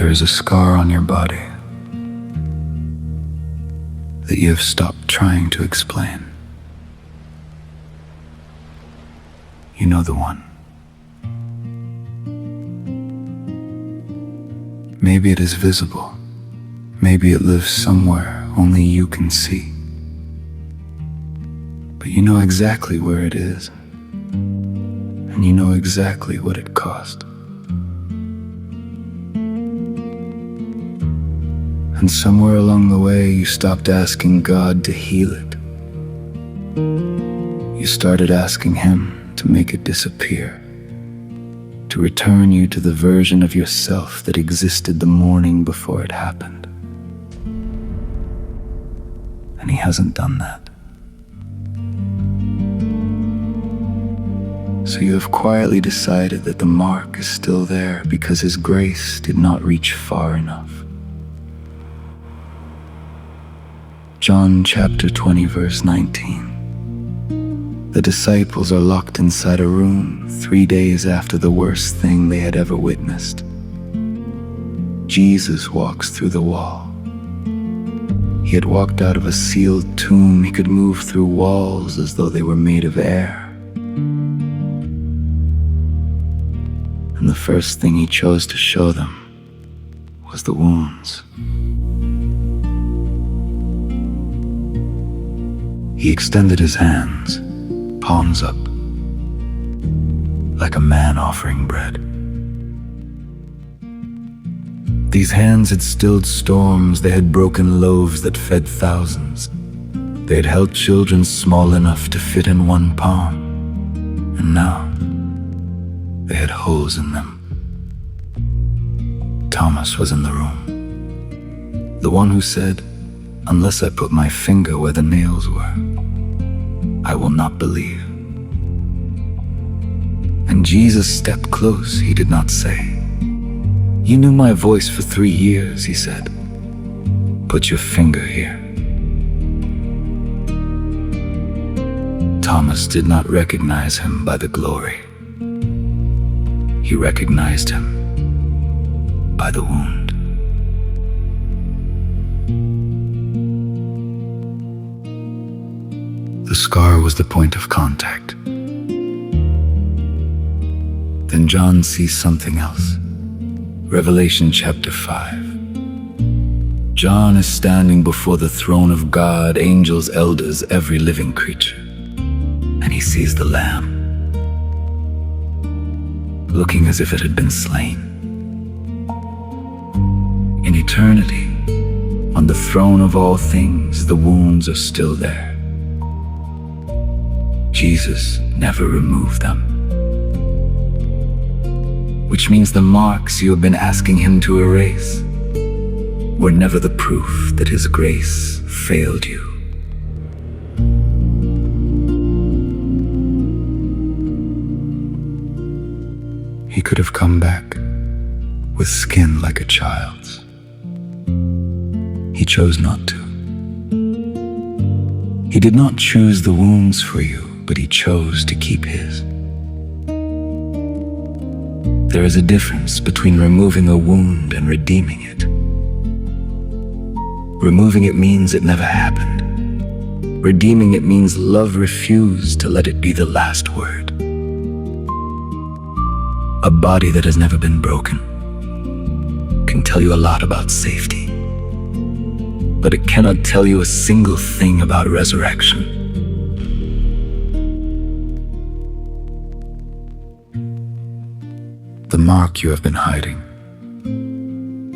There is a scar on your body that you have stopped trying to explain. You know the one. Maybe it is visible. Maybe it lives somewhere only you can see. But you know exactly where it is, and you know exactly what it cost. And somewhere along the way, you stopped asking God to heal it. You started asking Him to make it disappear, to return you to the version of yourself that existed the morning before it happened. And He hasn't done that. So you have quietly decided that the mark is still there because His grace did not reach far enough. John chapter 20, verse 19. The disciples are locked inside a room 3 days after the worst thing they had ever witnessed. Jesus walks through the wall. He had walked out of a sealed tomb. He could move through walls as though they were made of air. And the first thing He chose to show them was the wounds. He extended His hands, palms up, like a man offering bread. These hands had stilled storms. They had broken loaves that fed thousands. They had held children small enough to fit in one palm. And now, they had holes in them. Thomas was in the room. The one who said, "Unless I put my finger where the nails were, I will not believe." And Jesus stepped close. He did not say, "You knew my voice for 3 years," He said. "Put your finger here." Thomas did not recognize Him by the glory. He recognized Him by the wound. The scar was the point of contact. Then John sees something else. Revelation chapter 5. John is standing before the throne of God, angels, elders, every living creature. And he sees the Lamb, looking as if it had been slain. In eternity, on the throne of all things, the wounds are still there. Jesus never removed them. Which means the marks you have been asking Him to erase were never the proof that His grace failed you. He could have come back with skin like a child's. He chose not to. He did not choose the wounds for you, but He chose to keep His. There is a difference between removing a wound and redeeming it. Removing it means it never happened. Redeeming it means love refused to let it be the last word. A body that has never been broken can tell you a lot about safety, but it cannot tell you a single thing about resurrection. The mark you have been hiding,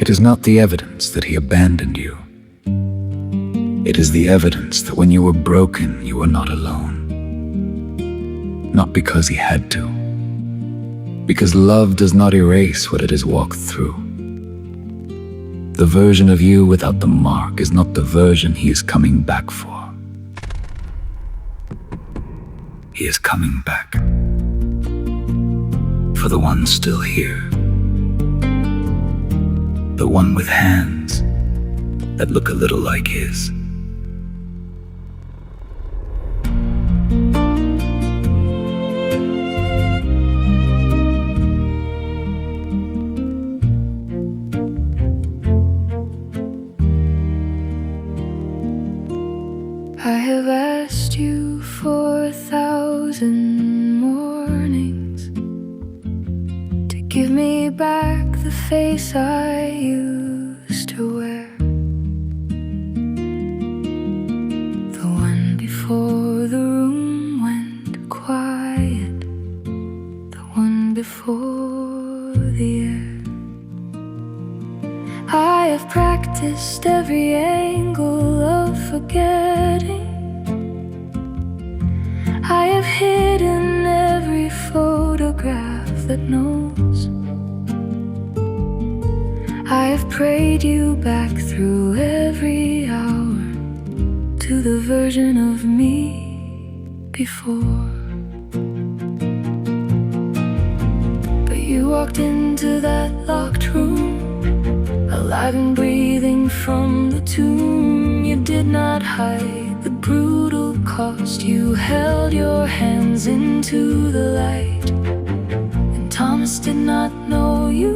it is not the evidence that He abandoned you. It is the evidence that when you were broken, you were not alone. Not because He had to, because love does not erase what it has walked through. The version of you without the mark is not the version He is coming back for. He is coming back for the one still here. The one with hands that look a little like His. 1,000 mornings to give me back the face I used to wear, the one before the room went quiet, the one before the air. I have practiced every angle of forgetting. I have hidden every photograph that knows. I have prayed you back through every hour to the version of me before. But you walked into that locked room, alive and breathing from the tomb. You did not hide the brutal cost. You held your hands into the light, and Thomas did not know you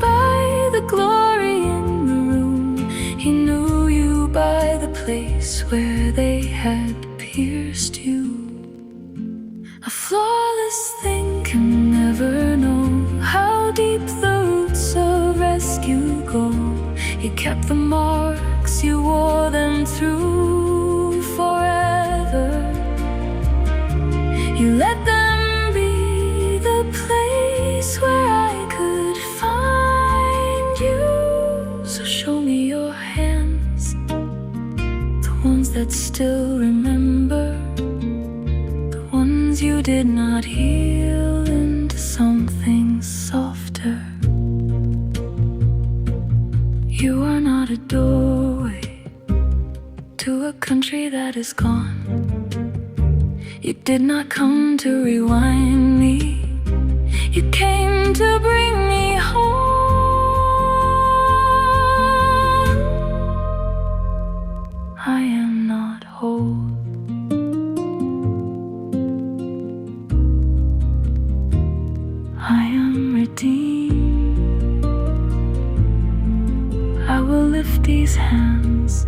by the glory in the room. He knew you by the place where they had pierced you. A flawless thing can never know how deep the roots of rescue go. You kept the marks, you wore them through forever. You let them be the place where I could find you. So show me your hands, the ones that still remember, the ones you did not heal into something softer. You are not a doorway to a country that is gone. You did not come to rewind me, you came to bring me home. I am not whole. I am redeemed. I will lift these hands